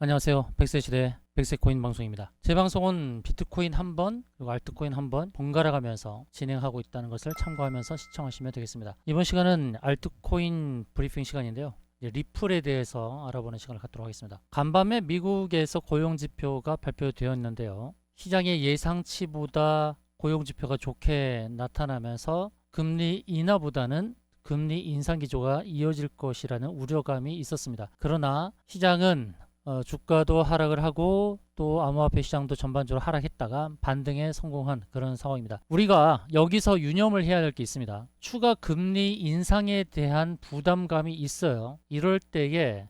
안녕하세요. 백세 시대 백세코인 방송입니다. 제 방송은 비트코인 한 번, 그리고 알트코인 한 번 번갈아 가면서 진행하고 있다는 것을 참고하면서 시청하시면 되겠습니다. 이번 시간은 알트코인 브리핑 시간인데요. 리플에 대해서 알아보는 시간을 갖도록 하겠습니다. 간밤에 미국에서 고용지표가 발표되었는데요. 시장의 예상치보다 고용지표가 좋게 나타나면서 금리 인하보다는 금리 인상 기조가 이어질 것이라는 우려감이 있었습니다. 그러나 시장은 주가도 하락을 하고 또 암호화폐 시장도 전반적으로 하락했다가 반등에 성공한 그런 상황입니다. 우리가 여기서 유념을 해야 될 게 있습니다. 추가 금리 인상에 대한 부담감이 있어요. 이럴 때에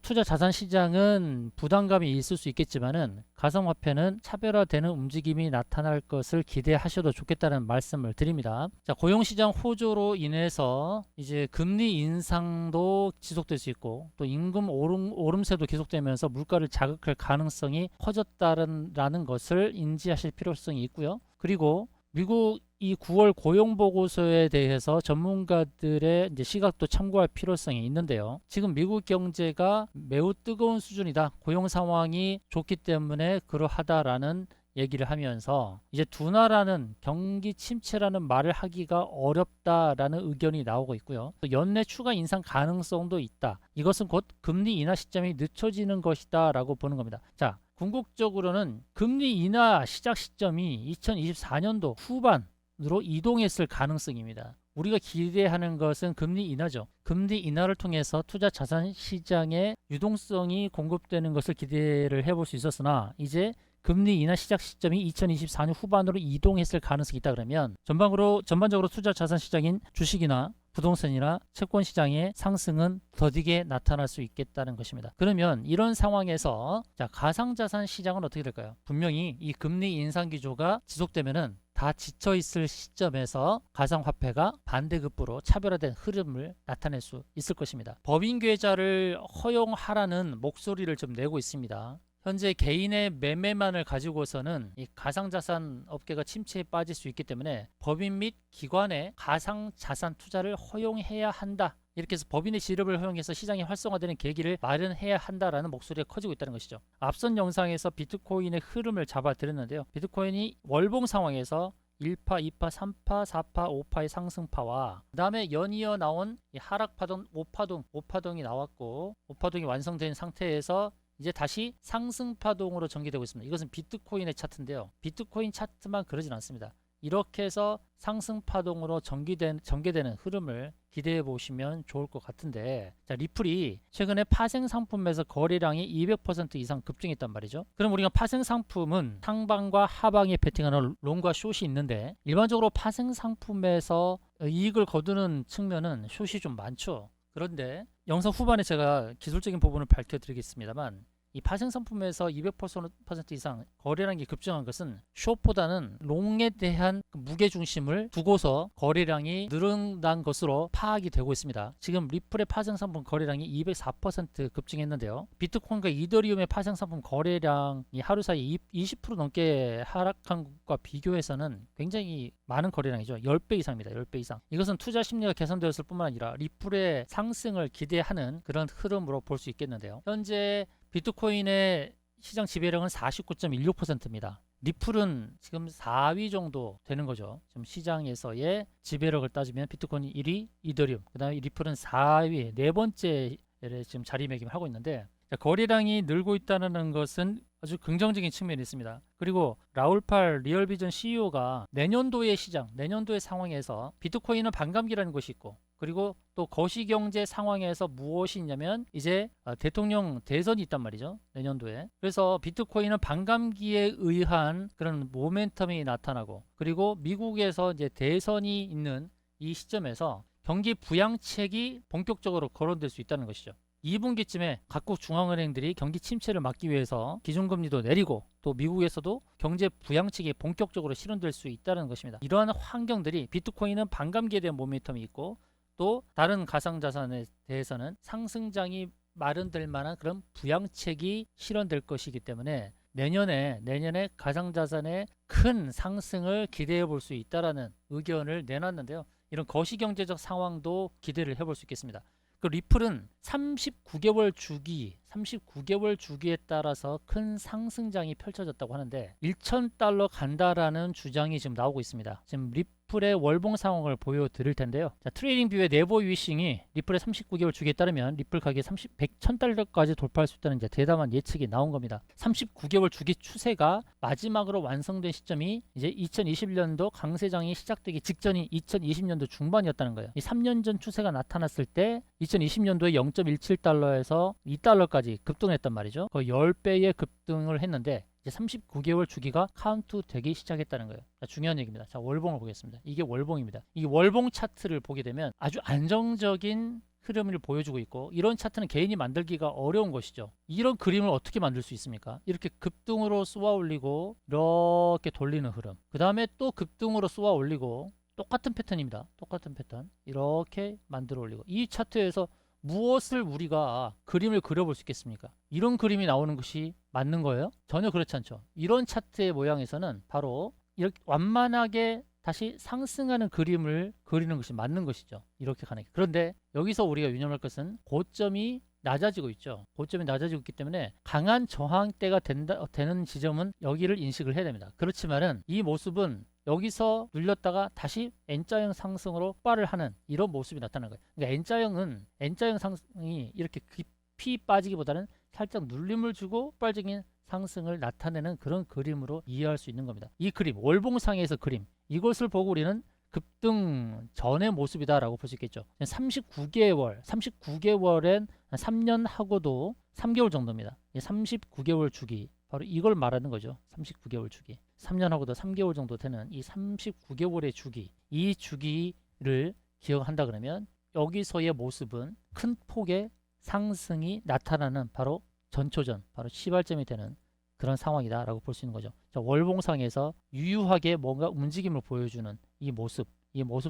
투자 자산 시장은 부담감이 있을 수 있겠지만은 가상화폐는 차별화되는 움직임이 나타날 것을 기대하셔도 좋겠다는 말씀을 드립니다. 자, 고용시장 호조로 인해서 이제 금리 인상도 지속될 수 있고 또 임금 오름세도 계속되면서 물가를 자극할 가능성이 커졌다는 것을 인지하실 필요성이 있고요. 그리고 미국 이 9월 고용 보고서에 대해서 전문가들의 이제 시각도 참고할 필요성이 있는데요. 지금 미국 경제가 매우 뜨거운 수준이다. 고용 상황이 좋기 때문에 그러하다라는 얘기를 하면서 이제 둔화라는 경기 침체라는 말을 하기가 어렵다라는 의견이 나오고 있고요. 또 연내 추가 인상 가능성도 있다. 이것은 곧 금리 인하 시점이 늦춰지는 것이다라고 보는 겁니다. 자, 궁극적으로는 금리 인하 시작 시점이 2024년도 후반으로 이동했을 가능성입니다. 우리가 기대하는 것은 금리 인하죠. 금리 인하를 통해서 투자 자산 시장에 유동성이 공급되는 것을 기대를 해볼 수 있었으나 이제 금리 인하 시작 시점이 2024년 후반으로 이동했을 가능성이 있다 그러면 전반적으로 투자 자산 시장인 주식이나 부동산이나 채권 시장의 상승은 더디게 나타날 수 있겠다는 것입니다. 그러면 이런 상황에서 자, 가상자산 시장은 어떻게 될까요? 분명히 이 금리 인상 기조가 지속되면은 다 지쳐 있을 시점에서 가상화폐가 반대급부로 차별화된 흐름을 나타낼 수 있을 것입니다. 법인 계좌를 허용하라는 목소리를 좀 내고 있습니다. 현재 개인의 매매만을 가지고서는 이 가상자산 업계가 침체에 빠질 수 있기 때문에 법인 및 기관의 가상자산 투자를 허용해야 한다. 이렇게 해서 법인의 지름을 허용해서 시장이 활성화되는 계기를 마련해야 한다라는 목소리가 커지고 있다는 것이죠. 앞선 영상에서 비트코인의 흐름을 잡아드렸는데요. 비트코인이 월봉 상황에서 1파, 2파, 3파, 4파, 5파의 상승파와 그 다음에 연이어 나온 이 하락파동 5파동이 나왔고 5파동이 완성된 상태에서 이제 다시 상승파동으로 전개되고 있습니다. 이것은 비트코인의 차트인데요. 비트코인 차트만 그러진 않습니다. 이렇게 해서 상승파동으로 전개되는 흐름을 기대해 보시면 좋을 것 같은데, 자, 리플이 최근에 파생 상품에서 거래량이 200% 이상 급증했단 말이죠. 그럼 우리가 파생 상품은 상방과 하방에 베팅하는 롱과 숏이 있는데 일반적으로 파생 상품에서 이익을 거두는 측면은 숏이 좀 많죠. 그런데 영상 후반에 제가 기술적인 부분을 밝혀드리겠습니다만 이 파생 상품에서 200% 이상 거래량이 급증한 것은 숏보다는 롱에 대한 무게 중심을 두고서 거래량이 늘어난 것으로 파악이 되고 있습니다. 지금 리플의 파생 상품 거래량이 204% 급증했는데요. 비트코인과 이더리움의 파생 상품 거래량이 하루 사이 20% 넘게 하락한 것과 비교해서는 굉장히 많은 거래량이죠. 10배 이상입니다. 10배 이상. 이것은 투자 심리가 개선되었을 뿐만 아니라 리플의 상승을 기대하는 그런 흐름으로 볼 수 있겠는데요. 현재 비트코인의 시장 지배력은 49.16%입니다. 리플은 지금 4위 정도 되는 거죠. 지금 시장에서의 지배력을 따지면 비트코인이 1위, 이더리움, 그 다음에 리플은 4위, 네 번째를 지금 자리매김을 하고 있는데 거래량이 늘고 있다는 것은 아주 긍정적인 측면이 있습니다. 그리고 라울팔 리얼비전 CEO가 내년도의 시장, 내년도의 상황에서 비트코인은 반감기라는 것이 있고 그리고 또 거시경제 상황에서 무엇이 있냐면 이제 대통령 대선이 있단 말이죠. 내년도에. 그래서 비트코인은 반감기에 의한 그런 모멘텀이 나타나고 그리고 미국에서 이제 대선이 있는 이 시점에서 경기 부양책이 본격적으로 거론될 수 있다는 것이죠. 2분기쯤에 각국 중앙은행들이 경기 침체를 막기 위해서 기준금리도 내리고 또 미국에서도 경제 부양책이 본격적으로 실현될 수 있다는 것입니다. 이러한 환경들이 비트코인은 반감기에 대한 모멘텀이 있고 또 다른 가상자산에 대해서는 상승장이 마련될 만한 그런 부양책이 실현될 것이기 때문에 내년에 가상자산의 큰 상승을 기대해 볼 수 있다라는 의견을 내놨는데요. 이런 거시경제적 상황도 기대를 해볼 수 있겠습니다. 그 리플은 39개월 주기, 39개월 주기에 따라서 큰 상승장이 펼쳐졌다고 하는데 1,000달러 간다라는 주장이 지금 나오고 있습니다. 지금 리플의 월봉 상황을 보여드릴 텐데요. 자, 트레이딩 뷰의 네버 위싱이 리플의 39개월 주기에 따르면 리플 가격이 100,000달러까지 돌파할 수 있다는 이제 대담한 예측이 나온 겁니다. 39개월 주기 추세가 마지막으로 완성된 시점이 이제 2021년도 강세장이 시작되기 직전인 2020년도 중반이었다는 거예요. 이 3년 전 추세가 나타났을 때 2020년도에 0.17달러에서 2달러까지 급등했단 말이죠. 거의 10배의 급등을 했는데 이제 39개월 주기가 카운트 되기 시작했다는 거예요. 자, 중요한 얘기입니다. 자, 월봉을 보겠습니다. 이게 월봉입니다. 이 월봉 차트를 보게 되면 아주 안정적인 흐름을 보여주고 있고, 이런 차트는 개인이 만들기가 어려운 것이죠. 이런 그림을 어떻게 만들 수 있습니까? 이렇게 급등으로 쏘아 올리고 이렇게 돌리는 흐름, 그 다음에 또 급등으로 쏘아 올리고, 똑같은 패턴입니다. 똑같은 패턴 이렇게 만들어 올리고, 이 차트에서 무엇을 우리가 그림을 그려볼 수 있겠습니까? 이런 그림이 나오는 것이 맞는 거예요? 전혀 그렇지 않죠. 이런 차트의 모양에서는 바로 이렇게 완만하게 다시 상승하는 그림을 그리는 것이 맞는 것이죠. 이렇게 가는 게. 그런데 여기서 우리가 유념할 것은 고점이 낮아지고 있죠. 고점이 낮아지고 있기 때문에 강한 저항대가 되는 지점은 여기를 인식을 해야 됩니다. 그렇지만은 이 모습은 여기서 눌렸다가 다시 N자형 상승으로 폭발을 하는 이런 모습이 나타나는 거예요. 그러니까 N자형 상승이 이렇게 깊이 빠지기보다는 살짝 눌림을 주고 폭발적인 상승을 나타내는 그런 그림으로 이해할 수 있는 겁니다. 이 그림, 월봉상에서 그림, 이것을 보고 우리는 급등 전의 모습이다라고 볼 수 있겠죠. 39개월엔 3년 하고도 3개월 정도입니다. 39개월 주기, 바로 이걸 말하는 거죠. 39개월 주기. 3년하고도 3개월 정도 되는 이 39개월의 주기, 이 주기를 기억한다 그러면 여기서의 모습은 큰 폭의 상승이 나타나는 바로 전초전, 바로 시발점이 되는 그런 상황이다 라고 볼 수 있는 거죠. 자, 월봉상에서 유유하게 뭔가 움직임을 보여주는 이 모습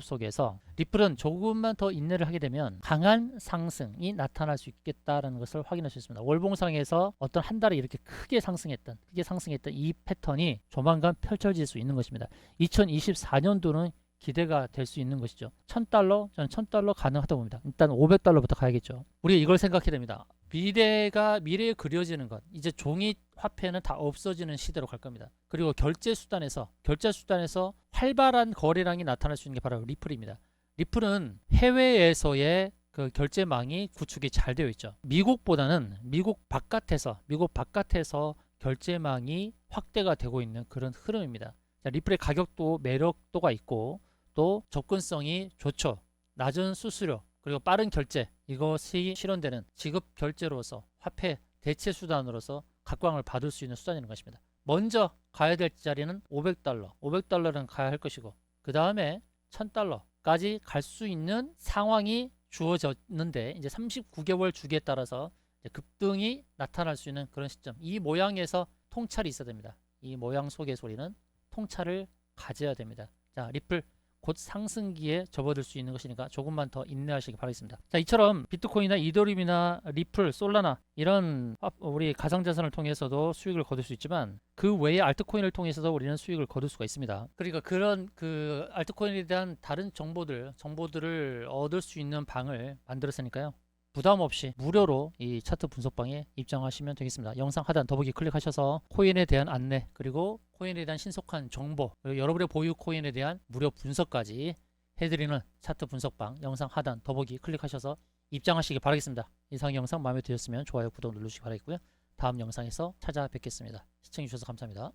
속에서 리플은 조금만 더 인내를 하게 되면 강한 상승이 나타날 수 있겠다라는 것을 확인할 수 있습니다. 월봉상에서 어떤 한 달에 이렇게 크게 상승했던 이 패턴이 조만간 펼쳐질 수 있는 것입니다. 2024년도는 기대가 될 수 있는 것이죠. 1,000달러, 저는 1,000달러 가능하다고 봅니다. 일단 500달러부터 가야겠죠. 우리 이걸 생각해야 됩니다. 미래에 그려지는 것, 이제 종이 화폐는 다 없어지는 시대로 갈 겁니다. 그리고 결제 수단에서 활발한 거래량이 나타날 수 있는 게 바로 리플입니다. 리플은 해외에서의 그 결제망이 구축이 잘 되어 있죠. 미국 바깥에서 결제망이 확대가 되고 있는 그런 흐름입니다. 자, 리플의 가격도 매력도가 있고 또 접근성이 좋죠. 낮은 수수료 그리고 빠른 결제, 이것이 실현되는 지급 결제로서 화폐 대체 수단으로서 각광을 받을 수 있는 수단인 것입니다. 먼저 가야 될 자리는 500달러는 가야 할 것이고, 그 다음에 1,000달러까지 갈 수 있는 상황이 주어졌는데, 이제 39개월 주기에 따라서 이제 급등이 나타날 수 있는 그런 시점, 이 모양에서 통찰이 있어야 됩니다. 이 모양 속의 소리는 통찰을 가져야 됩니다. 자, 리플 곧 상승기에 접어들 수 있는 것이니까 조금만 더 인내하시기 바라겠습니다. 자, 이처럼 비트코인이나 이더리움이나 리플, 솔라나 이런 우리 가상자산을 통해서도 수익을 거둘 수 있지만, 그 외에 알트코인을 통해서도 우리는 수익을 거둘 수가 있습니다. 그러니까 그런 그 알트코인에 대한 다른 정보들을 얻을 수 있는 방을 만들었으니까요. 부담 없이 무료로 이 차트 분석방에 입장하시면 되겠습니다. 영상 하단 더보기 클릭하셔서 코인에 대한 안내, 그리고 코인에 대한 신속한 정보, 그리고 여러분의 보유 코인에 대한 무료 분석까지 해드리는 차트 분석방 영상 하단 더보기 클릭하셔서 입장하시기 바라겠습니다. 이상 영상 마음에 드셨으면 좋아요, 구독 누르시기 바라겠고요. 다음 영상에서 찾아뵙겠습니다. 시청해주셔서 감사합니다.